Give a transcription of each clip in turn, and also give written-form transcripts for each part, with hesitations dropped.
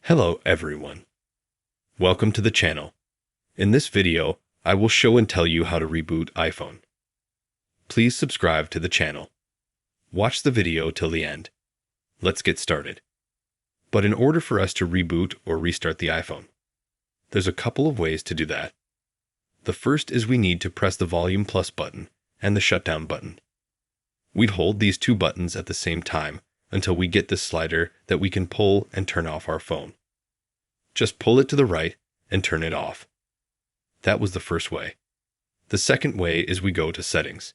Hello everyone. Welcome to the channel. In this video, I will show and tell you how to reboot iPhone. Please subscribe to the channel. Watch the video till the end. Let's get started. But in order for us to reboot or restart the iPhone, there's a couple of ways to do that. The first is we need to press the volume plus button and the shutdown button. We'd hold these two buttons at the same time until we get this slider that we can pull and turn off our phone. Just pull it to the right and turn it off. That was the first way. The second way is we go to Settings.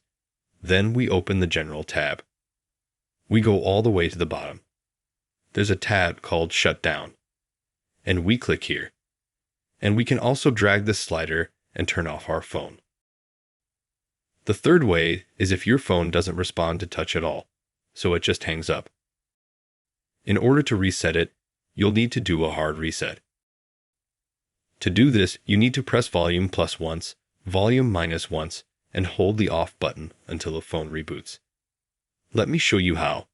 Then we open the General tab. We go all the way to the bottom. There's a tab called Shutdown, and we click here. And we can also drag this slider and turn off our phone. The third way is if your phone doesn't respond to touch at all, so it just hangs up. In order to reset it, you'll need to do a hard reset. To do this, you need to press volume plus once, volume minus once, and hold the off button until the phone reboots. Let me show you how.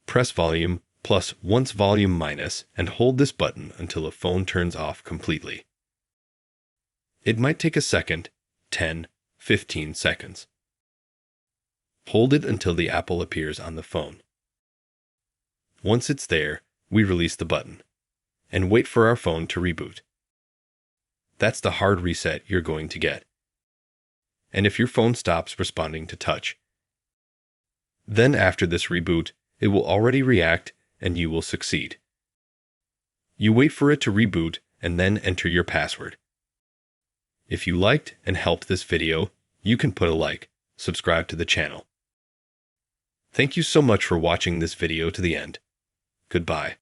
Press volume plus once volume minus and hold this button until the phone turns off completely. It might take a second, 10, 15 seconds. Hold it until the apple appears on the phone. Once it's there, we release the button and wait for our phone to reboot. That's the hard reset you're going to get. And if your phone stops responding to touch, then after this reboot, it will already react and you will succeed. You wait for it to reboot and then enter your password. If you liked and helped this video, you can put a like, subscribe to the channel. Thank you so much for watching this video to the end. Goodbye.